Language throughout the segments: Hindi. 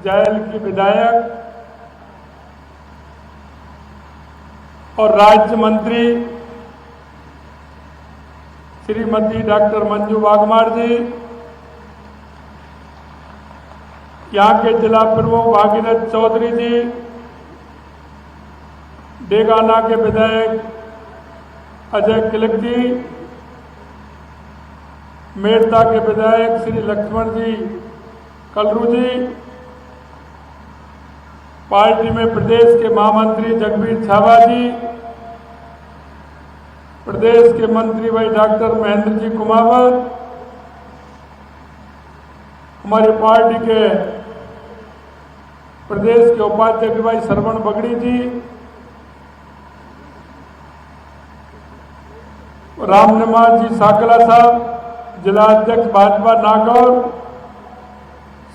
जायल की विधायक और राज्य मंत्री श्रीमती डॉक्टर मंजू वाघमार जी, यहाँ के जिला प्रमुख भागीरथ चौधरी जी, डेगाना के विधायक अजय किलक जी, मेड़ता के विधायक श्री लक्ष्मण जी कलरू जी, पार्टी में प्रदेश के महामंत्री जगबीर छावा जी, प्रदेश के मंत्री भाई डॉक्टर महेंद्र जी कुमावत, हमारी पार्टी के प्रदेश के उपाध्यक्ष भाई श्रवण बगड़ी जी, राम निवास जी साकला साहब, जिला अध्यक्ष भाजपा नागौर,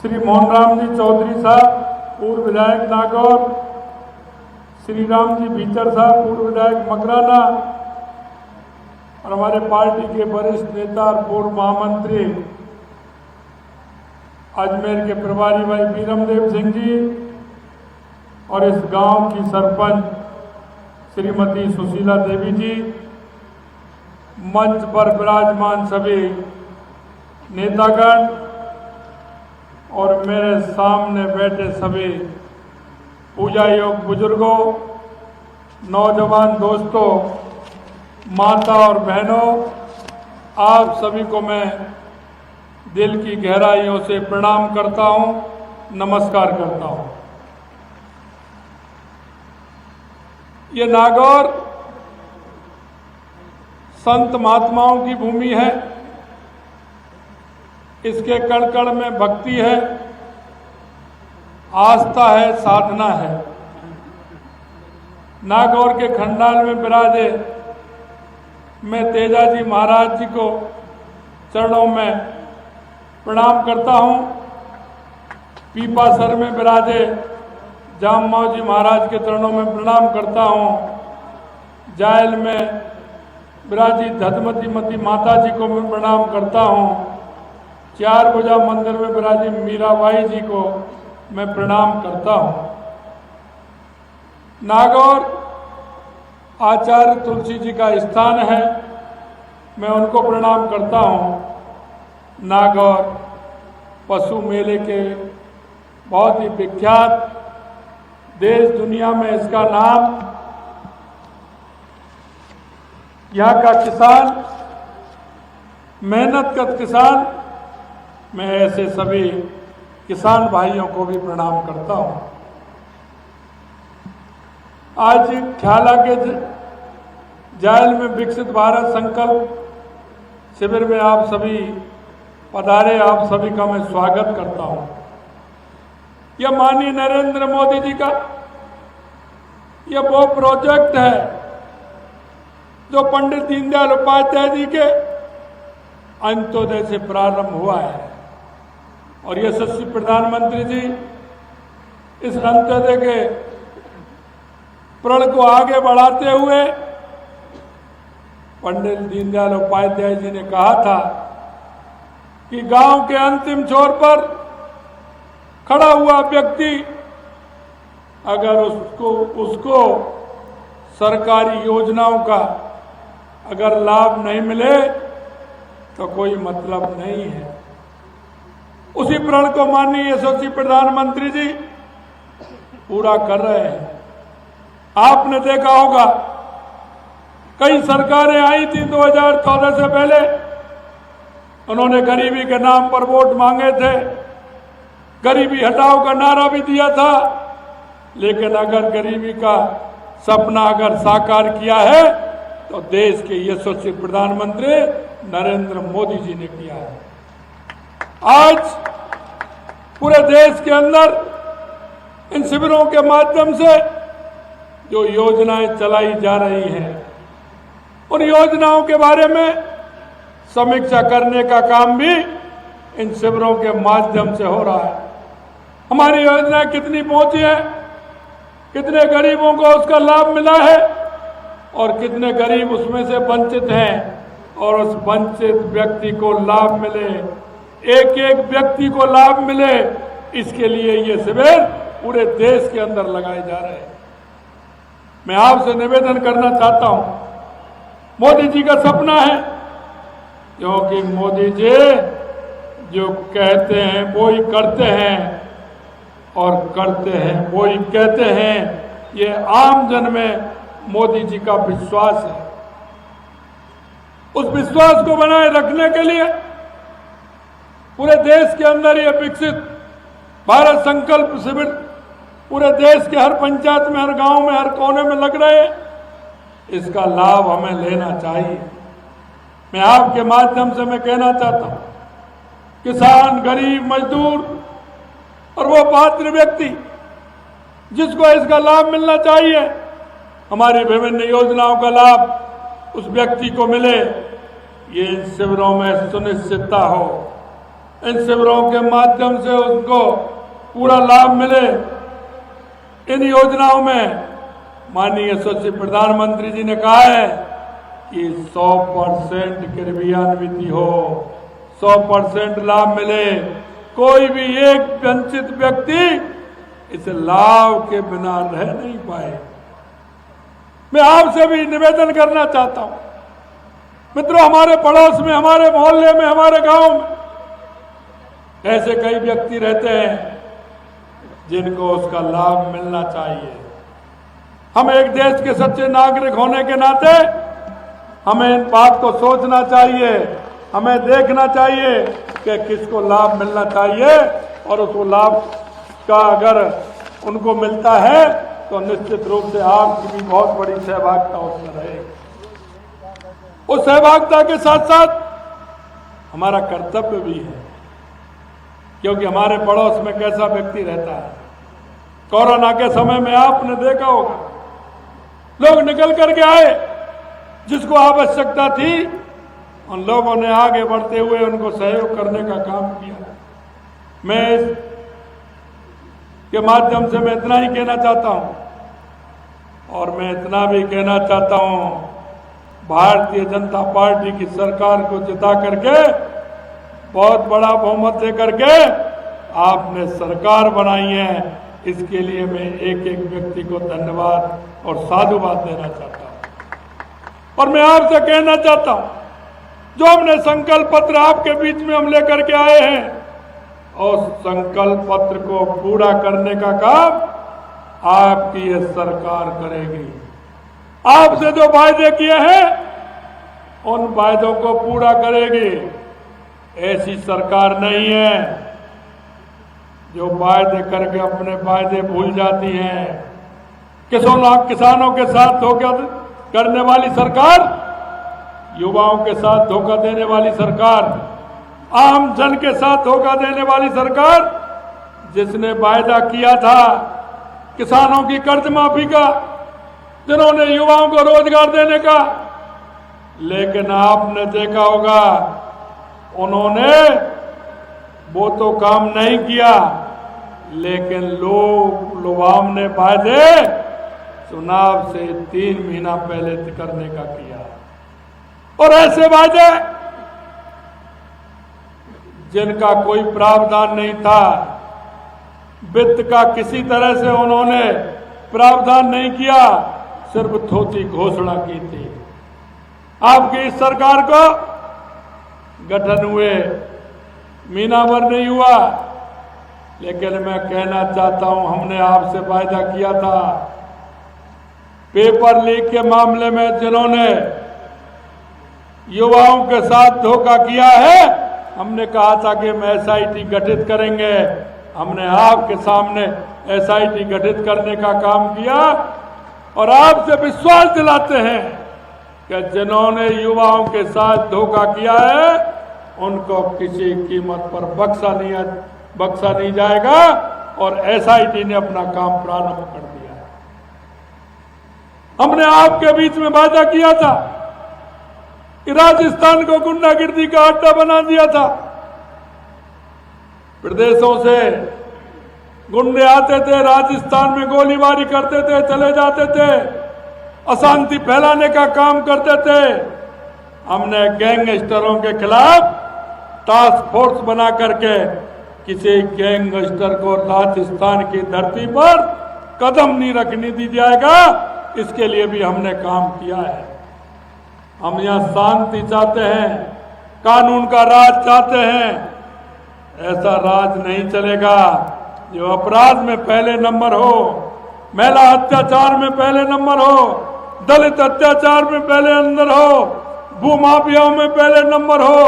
श्री मोहन राम जी चौधरी साहब, पूर्व विधायक नागौर, श्री राम जी भीतर साहब, पूर्व विधायक मकराना, और हमारे पार्टी के वरिष्ठ नेता और पूर्व महामंत्री अजमेर के प्रभारी भाई बीरमदेव सिंह जी, और इस गांव की सरपंच श्रीमती सुशीला देवी जी, मंच पर विराजमान सभी नेतागण और मेरे सामने बैठे सभी पूजा योग बुजुर्गों, नौजवान दोस्तों, माता और बहनों, आप सभी को मैं दिल की गहराइयों से प्रणाम करता हूं, नमस्कार करता हूं। ये नागौर संत महात्माओं की भूमि है, इसके कण कण में भक्ति है, आस्था है, साधना है। नागौर के खंडाल में विराजे मैं तेजाजी महाराज जी को चरणों में प्रणाम करता हूं। पीपासर में विराजे जाममाव जी महाराज के चरणों में प्रणाम करता हूं। जायल में विराजी धतमती मती माता जी को मैं प्रणाम करता हूं। चार भुजा मंदिर में विराजी मीराबाई जी को मैं प्रणाम करता हूं। नागौर आचार्य तुलसी जी का स्थान है, मैं उनको प्रणाम करता हूं। नागौर पशु मेले के बहुत ही विख्यात, देश दुनिया में इसका नाम। यहाँ का किसान, मेहनतकश किसान, मैं ऐसे सभी किसान भाइयों को भी प्रणाम करता हूं। आज ख्याला के जायल में विकसित भारत संकल्प शिविर में आप सभी पधारे, आप सभी का मैं स्वागत करता हूं। यह माननीय नरेंद्र मोदी जी का यह वो प्रोजेक्ट है जो पंडित दीनदयाल उपाध्याय जी के अंत्योदय से प्रारंभ हुआ है, और यशस्वी प्रधानमंत्री जी इस अंत्योदय के प्रण को आगे बढ़ाते हुए पंडित दीनदयाल उपाध्याय जी ने कहा था कि गांव के अंतिम छोर पर खड़ा हुआ व्यक्ति अगर उसको सरकारी योजनाओं का अगर लाभ नहीं मिले तो कोई मतलब नहीं है। उसी प्रण को माननीय यशस्वी प्रधानमंत्री जी पूरा कर रहे हैं। आपने देखा होगा कई सरकारें आई थी 2014 से पहले, उन्होंने गरीबी के नाम पर वोट मांगे थे, गरीबी हटाओ का नारा भी दिया था, लेकिन अगर गरीबी का सपना अगर साकार किया है तो देश के यशस्वी प्रधानमंत्री नरेंद्र मोदी जी ने किया है। आज पूरे देश के अंदर इन शिविरों के माध्यम से जो योजनाएं चलाई जा रही हैं, उन योजनाओं के बारे में समीक्षा करने का काम भी इन शिविरों के माध्यम से हो रहा है। हमारी योजनाएं कितनी पहुंची है, कितने गरीबों को उसका लाभ मिला है और कितने गरीब उसमें से वंचित हैं, और उस वंचित व्यक्ति को लाभ मिले, एक एक व्यक्ति को लाभ मिले, इसके लिए ये शिविर पूरे देश के अंदर लगाए जा रहे हैं। मैं आपसे निवेदन करना चाहता हूं, मोदी जी का सपना है, क्योंकि मोदी जी जो कहते हैं वो ही करते हैं और करते हैं वो ही कहते हैं। ये आम जन में मोदी जी का विश्वास है। उस विश्वास को बनाए रखने के लिए पूरे देश के अंदर ये विकसित भारत संकल्प शिविर पूरे देश के हर पंचायत में, हर गांव में, हर कोने में लग रहे हैं। इसका लाभ हमें लेना चाहिए। मैं आपके माध्यम से मैं कहना चाहता हूं, किसान, गरीब, मजदूर और वो पात्र व्यक्ति जिसको इसका लाभ मिलना चाहिए, हमारी विभिन्न योजनाओं का लाभ उस व्यक्ति को मिले, ये इन शिविरों में सुनिश्चितता हो। इन शिविरों के माध्यम से उनको पूरा लाभ मिले। इन योजनाओं में माननीय यशस्वी प्रधानमंत्री जी ने कहा है कि 100% क्रियान्वित हो, 100% लाभ मिले। कोई भी एक वंचित व्यक्ति इस लाभ के बिना रह नहीं पाए। मैं आपसे भी निवेदन करना चाहता हूं, मित्रों, हमारे पड़ोस में, हमारे मोहल्ले में, हमारे गांव में ऐसे कई व्यक्ति रहते हैं जिनको उसका लाभ मिलना चाहिए। हम एक देश के सच्चे नागरिक होने के नाते हमें इन बात को सोचना चाहिए, हमें देखना चाहिए कि किसको लाभ मिलना चाहिए, और उसको लाभ का अगर उनको मिलता है तो निश्चित रूप से आपकी भी बहुत बड़ी सहभागिता उसमें रहेगी। उस सहभागिता के साथ साथ हमारा कर्तव्य भी है, क्योंकि हमारे पड़ोस में कैसा व्यक्ति रहता है। कोरोना के समय में आपने देखा होगा, लोग निकल करके आए, जिसको आवश्यकता थी उन लोगों ने आगे बढ़ते हुए उनको सहयोग करने का काम किया। मैं इसके माध्यम से मैं इतना ही कहना चाहता हूं, और मैं इतना भी कहना चाहता हूं, भारतीय जनता पार्टी की सरकार को जिता करके, बहुत बड़ा बहुमत दे करके आपने सरकार बनाई है। इसके लिए मैं एक एक व्यक्ति को धन्यवाद और साधुवाद देना चाहता हूं। और मैं आपसे कहना चाहता हूं, जो हमने संकल्प पत्र आपके बीच में हम लेकर के आए हैं, और संकल्प पत्र को पूरा करने का काम आपकी ये सरकार करेगी। आपसे जो वायदे किए हैं उन वायदों को पूरा करेगी। ऐसी सरकार नहीं है जो वायदे करके अपने वायदे भूल जाती है। किसानों के साथ धोखा करने वाली सरकार, युवाओं के साथ धोखा देने वाली सरकार, आम जन के साथ धोखा देने वाली सरकार, जिसने वायदा किया था किसानों की कर्ज माफी का, जिन्होंने युवाओं को रोजगार देने का, लेकिन आपने देखा होगा उन्होंने वो तो काम नहीं किया, लेकिन लोग लुभावने वादे चुनाव से 3 महीना पहले करने का किया। और ऐसे वादे जिनका कोई प्रावधान नहीं था, वित्त का किसी तरह से उन्होंने प्रावधान नहीं किया, सिर्फ थोथी घोषणा की थी। आपकी इस सरकार को गठन हुए महीना भर नहीं हुआ, लेकिन मैं कहना चाहता हूं, हमने आपसे वायदा किया था। पेपर लीक के मामले में जिन्होंने युवाओं के साथ धोखा किया है, हमने कहा था कि हम एसआईटी गठित करेंगे। हमने आपके सामने एसआईटी गठित करने का काम किया, और आपसे विश्वास दिलाते हैं कि जिन्होंने युवाओं के साथ धोखा किया है उनको किसी कीमत पर बख्शा नहीं जाएगा। और एसआईटी ने अपना काम प्रारंभ कर दिया है। हमने आपके बीच में वादा किया था कि राजस्थान को गुंडागिर्दी का अड्डा बना दिया था। प्रदेशों से गुंडे आते थे, राजस्थान में गोलीबारी करते थे, चले जाते थे, अशांति फैलाने का काम करते थे। हमने गैंगस्टरों के खिलाफ टास्क फोर्स बना करके किसी गैंगस्टर को राजस्थान की धरती पर कदम नहीं रखने दी जाएगा। इसके लिए भी हमने काम किया है। हम यहाँ शांति चाहते हैं, कानून का राज चाहते हैं। ऐसा राज नहीं चलेगा जो अपराध में पहले नंबर हो, महिला अत्याचार में पहले नंबर हो, दलित अत्याचार में पहले नंबर हो, भू माफियाओं में पहले नंबर हो,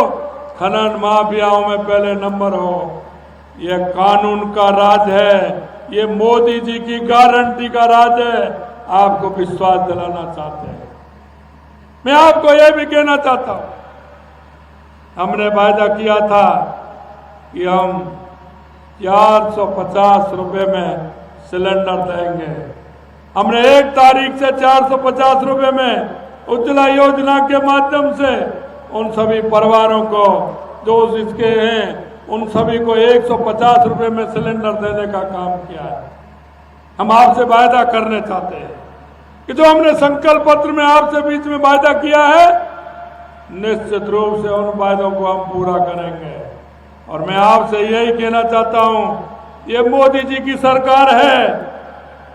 खनन माफियाओं में पहले नंबर हो। यह कानून का राज है, ये मोदी जी की गारंटी का राज है। आपको विश्वास दिलाना चाहते हैं। मैं आपको यह भी कहना चाहता हूं, हमने वायदा किया था कि हम 450 रुपए में सिलेंडर देंगे। हमने 1 तारीख से 450 रुपए में उज्ज्वला योजना के माध्यम से उन सभी परिवारों को जो इसके हैं उन सभी को 150 रुपए में सिलेंडर देने का काम किया है। हम आपसे वायदा करने चाहते हैं कि जो हमने संकल्प पत्र में आपसे बीच में वायदा किया है, निश्चित रूप से उन वायदों को हम पूरा करेंगे। और मैं आपसे यही कहना चाहता हूं, ये मोदी जी की सरकार है,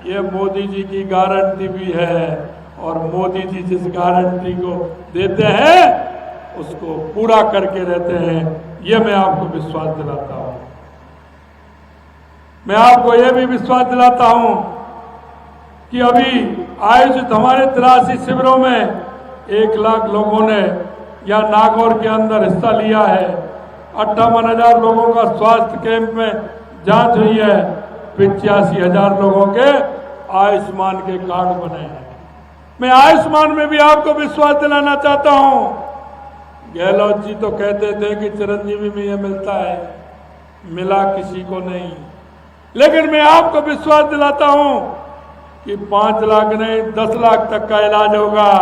ये मोदी जी की गारंटी भी है। और मोदी जी जिस गारंटी को देते हैं उसको पूरा करके रहते हैं, ये मैं आपको विश्वास दिलाता हूं। मैं आपको यह भी विश्वास दिलाता हूं कि अभी आयोजित हमारे 83 शिविरों में 1 लाख लोगों ने या नागौर के अंदर हिस्सा लिया है। 58,000 लोगों का स्वास्थ्य कैंप में जांच हुई है। 85,000 लोगों के आयुष्मान के कार्ड बने हैं। मैं आयुष्मान में भी आपको विश्वास दिलाना चाहता हूं। गहलोत जी तो कहते थे कि चिरंजीवी में यह मिलता है, मिला किसी को नहीं। लेकिन मैं आपको विश्वास दिलाता हूं कि 5 लाख नहीं 10 लाख तक का इलाज होगा।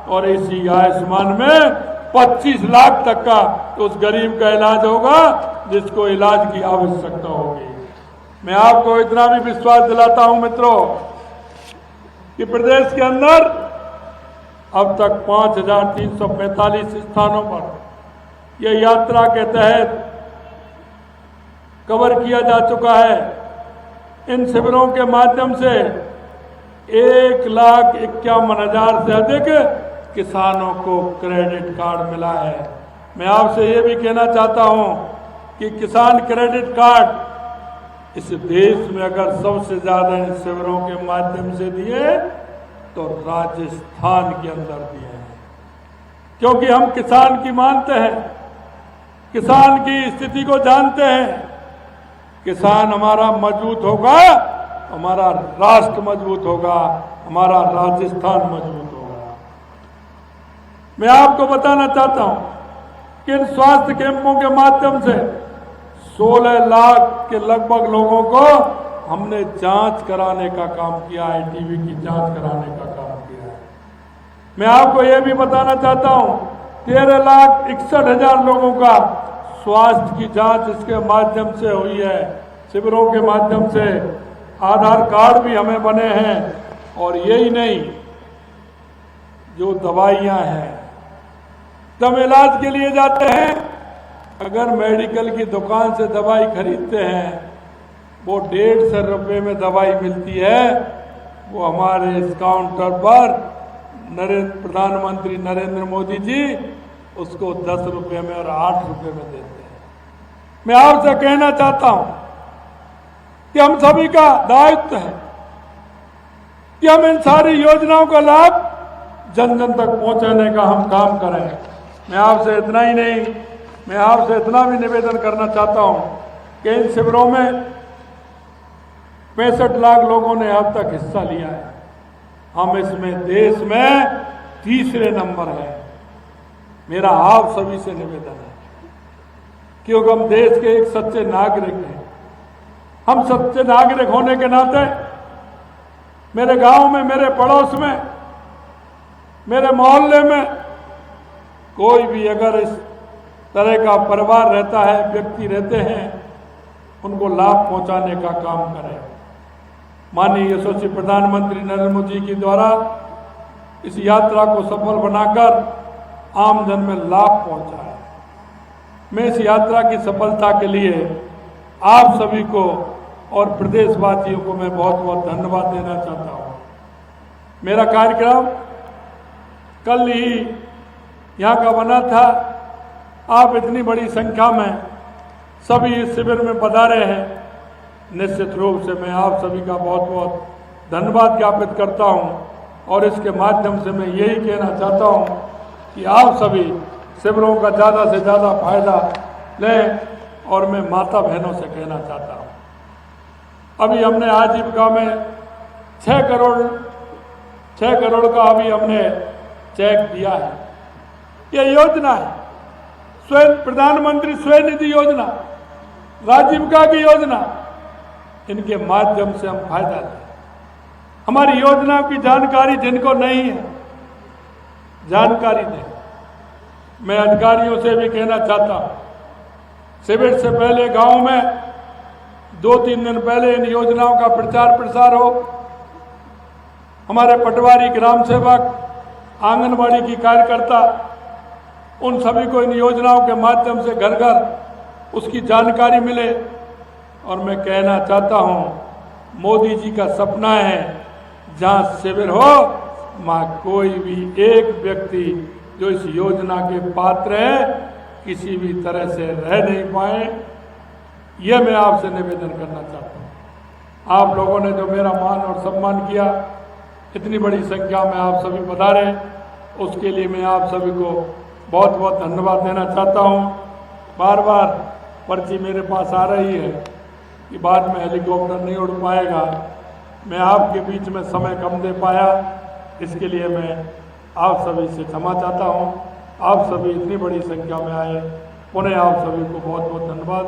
और इसी आयुष्मान में 25 लाख तक का तो उस गरीब का इलाज होगा जिसको इलाज की आवश्यकता होगी। मैं आपको इतना भी विश्वास दिलाता हूं मित्रों कि प्रदेश के अंदर अब तक 5,345 स्थानों पर यह यात्रा के तहत कवर किया जा चुका है। इन शिविरों के माध्यम से 1,51,000 से अधिक किसानों को क्रेडिट कार्ड मिला है। मैं आपसे ये भी कहना चाहता हूं कि किसान क्रेडिट कार्ड इस देश में अगर सबसे ज्यादा इन शिविरों के माध्यम से दिए तो राजस्थान के अंदर दिए हैं, क्योंकि हम किसान की मानते हैं, किसान की स्थिति को जानते हैं। किसान हमारा मजबूत होगा, हमारा राष्ट्र मजबूत होगा, हमारा राजस्थान मजबूत होगा। मैं आपको बताना चाहता हूं कि इन स्वास्थ्य कैंपों के माध्यम से 16 लाख के लगभग लोगों को हमने जांच कराने का काम किया है, टीबी की जांच कराने का काम किया है। मैं आपको यह भी बताना चाहता हूं 13,61,000 लोगों का स्वास्थ्य की जांच इसके माध्यम से हुई है। शिविरों के माध्यम से आधार कार्ड भी हमें बने हैं। और यही नहीं, जो दवाइयां हैं, जब इलाज के लिए जाते हैं, अगर मेडिकल की दुकान से दवाई खरीदते हैं वो 150 रुपये में दवाई मिलती है, वो हमारे इस काउंटर पर प्रधानमंत्री नरेंद्र मोदी जी उसको 10 रुपये में और 8 रुपये में देते हैं। मैं आपसे कहना चाहता हूं कि हम सभी का दायित्व है कि हम इन सारी योजनाओं का लाभ जन जन तक पहुंचाने का हम काम करें। मैं आपसे इतना ही नहीं, मैं आपसे इतना भी निवेदन करना चाहता हूं कि इन शिविरों में 65 लाख लोगों ने अब तक हिस्सा लिया है। हम इसमें देश में तीसरे नंबर है। मेरा आप सभी से निवेदन है, क्योंकि हम देश के एक सच्चे नागरिक हैं। हम सच्चे नागरिक होने के नाते मेरे गांव में, मेरे पड़ोस में, मेरे मोहल्ले में कोई भी अगर इस तरह का परिवार रहता है, व्यक्ति रहते हैं, उनको लाभ पहुंचाने का काम करें। माननीय यशस्वी प्रधानमंत्री नरेंद्र मोदी जी के द्वारा इस यात्रा को सफल बनाकर आम जन में लाभ पहुंचा है। मैं इस यात्रा की सफलता के लिए आप सभी को और प्रदेशवासियों को मैं बहुत बहुत धन्यवाद देना चाहता हूँ। मेरा कार्यक्रम कल ही यहाँ का बना था। आप इतनी बड़ी संख्या में सभी इस शिविर में पधारे हैं, निश्चित रूप से मैं आप सभी का बहुत बहुत धन्यवाद ज्ञापित करता हूं। और इसके माध्यम से मैं यही कहना चाहता हूं कि आप सभी शिविरों का ज़्यादा से ज़्यादा फायदा लें। और मैं माता बहनों से कहना चाहता हूं, अभी हमने आजीविका में 6 करोड़ का अभी हमने चेक दिया है। ये योजना है स्वयं प्रधानमंत्री स्वयं निधि योजना, आजीविका की योजना, इनके माध्यम से हम फायदा लें। हमारी योजना की जानकारी जिनको नहीं है, जानकारी दें। मैं अधिकारियों से भी कहना चाहता हूं, शिविर से पहले गांव में 2-3 दिन पहले इन योजनाओं का प्रचार प्रसार हो। हमारे पटवारी, ग्राम सेवक, आंगनबाड़ी की कार्यकर्ता, उन सभी को इन योजनाओं के माध्यम से घर घर उसकी जानकारी मिले। और मैं कहना चाहता हूं, मोदी जी का सपना है जहां शिविर हो वहां कोई भी एक व्यक्ति जो इस योजना के पात्र है किसी भी तरह से रह नहीं पाए। यह मैं आपसे निवेदन करना चाहता हूं। आप लोगों ने जो मेरा मान और सम्मान किया, इतनी बड़ी संख्या में आप सभी पधारे, उसके लिए मैं आप सभी को बहुत बहुत धन्यवाद देना चाहता हूं। बार बार पर्ची मेरे पास आ रही है कि बाद में हेलीकॉप्टर नहीं उड़ पाएगा। मैं आपके बीच में समय कम दे पाया, इसके लिए मैं आप सभी से क्षमा चाहता हूं। आप सभी इतनी बड़ी संख्या में आए, पुनः आप सभी को बहुत बहुत धन्यवाद।